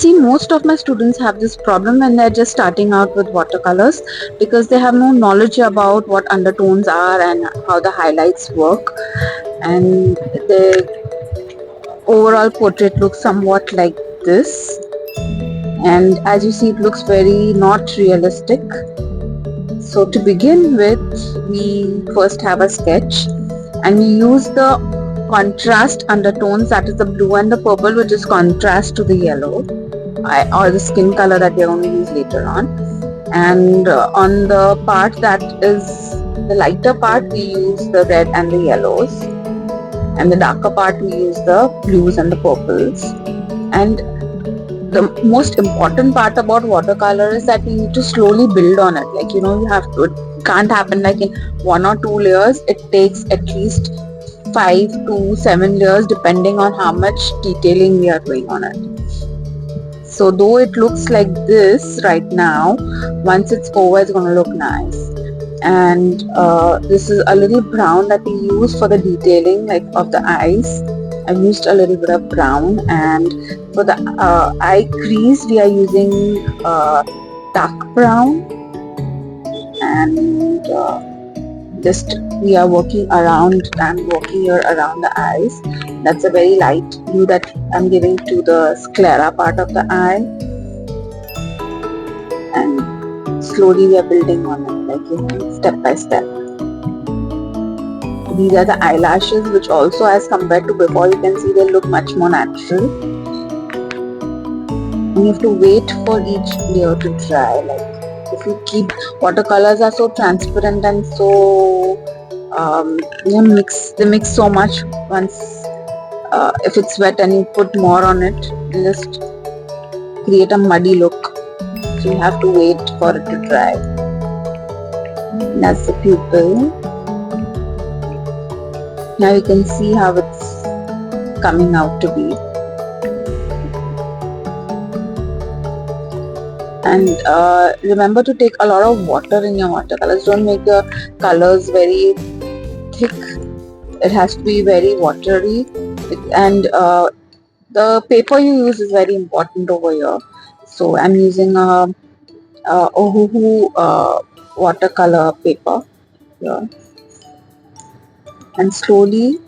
see, most of my students have this problem when they're just starting out with watercolors, because they have no knowledge about what undertones are and how the highlights work, and the overall portrait looks somewhat like this. And as you see, it looks very not realistic. So to begin with, we first have a sketch, and we use the contrast undertones, that is the blue and the purple, which is contrast to the yellow or the skin color that we are going to use later on. And on the part that is the lighter part, we use the red and the yellows, and the darker part we use the blues and the purples. And the most important part about watercolor is that you need to slowly build on it. Like, you have to, it can't happen like in 1 or 2 layers. It takes at least 5 to 7 layers depending on how much detailing we are doing on it. So though it looks like this right now, once it's over, it's going to look nice. And this is a little brown that we use for the detailing, like of the eyes. I've used a little bit of brown, and for the eye crease we are using dark brown, and just we are working around and working here around the eyes. That's a very light blue that I'm giving to the sclera part of the eye, and slowly we are building on it, like step by step. These are the eyelashes, which also, as compared to before, you can see they look much more natural. And you have to wait for each layer to dry. Like, if you keep, watercolors are so transparent and so they mix so much. Once if it's wet and you put more on it, you just create a muddy look. So you have to wait for it to dry. That's the pupil. Now you can see how it's coming out to be. And remember to take a lot of water in your watercolors. Don't make the colors very thick. It has to be very watery. And the paper you use is very important over here. So I'm using a Ohuhu watercolor paper here. And slowly,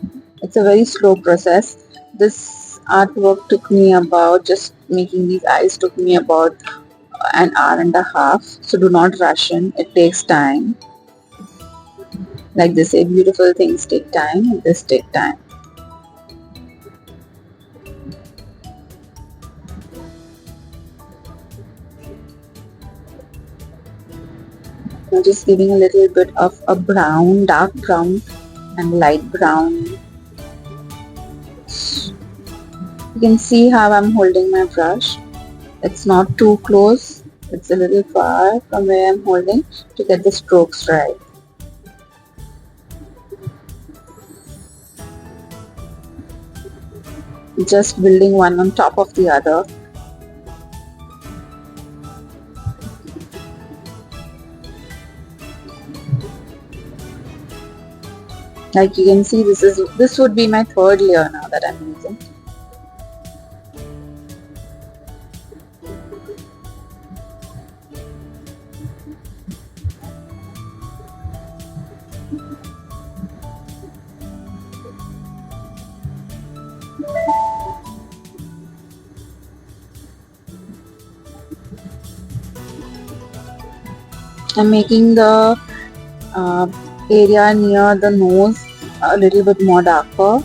it's a very slow process. This artwork took me about, just making these eyes took me about an hour and a half. So do not rush in, it takes time. Like they say, beautiful things take time, this take time. I'm just giving a little bit of a brown, dark brown and light brown. You can see how I'm holding my brush. It's not too close, it's a little far from where I'm holding to get the strokes right. Just building one on top of the other. Like you can see, this would be my third layer now that I'm using. I'm making the area near the nose a little bit more darker,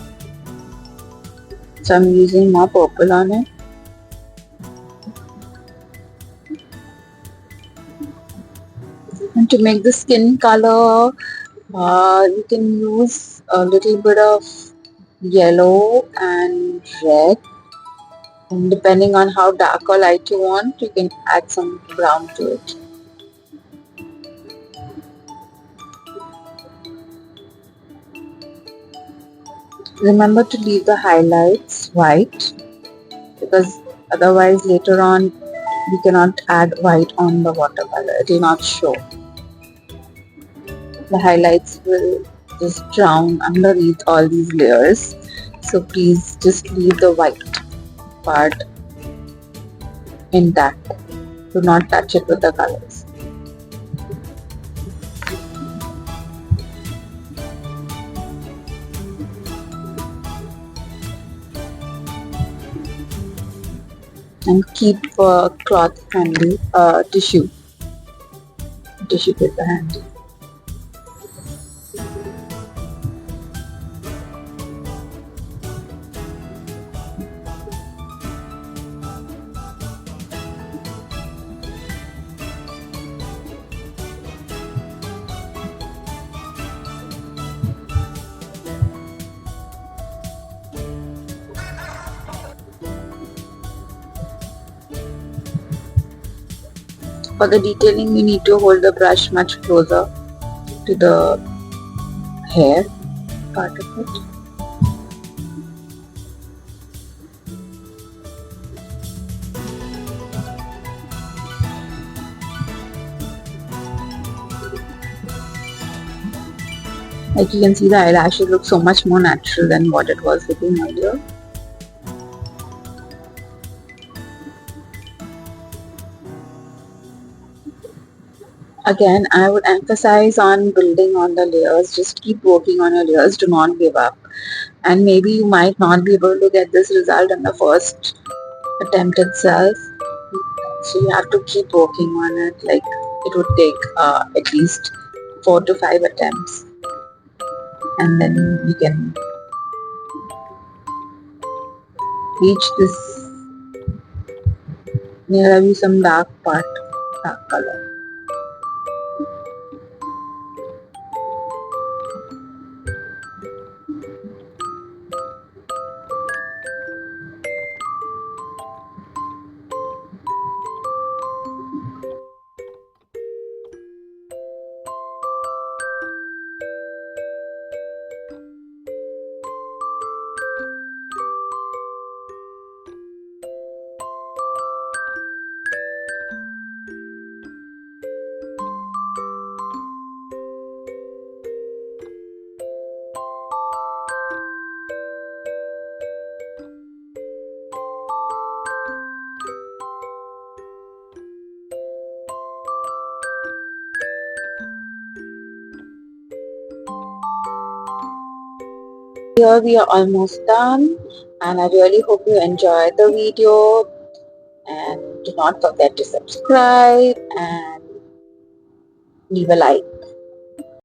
so I'm using more purple on it. And to make the skin color, you can use a little bit of yellow and red, and depending on how dark or light you want, you can add some brown to it. Remember to leave the highlights white, because otherwise later on we cannot add white on the watercolor, it will not show. The highlights will just drown underneath all these layers, so please just leave the white part intact. Do not touch it with the colors. And keep cloth handy, tissue paper handy. For the detailing, you need to hold the brush much closer to the hair part of it. Like you can see, the eyelashes look so much more natural than what it was looking earlier. Again, I would emphasize on building on the layers. Just keep working on your layers. Do not give up. And maybe you might not be able to get this result in the first attempt itself. So you have to keep working on it. Like it would take at least 4 to 5 attempts, and then you can reach this. Near you some dark part, dark color. Here we are almost done, and I really hope you enjoyed the video, and do not forget to subscribe and leave a like.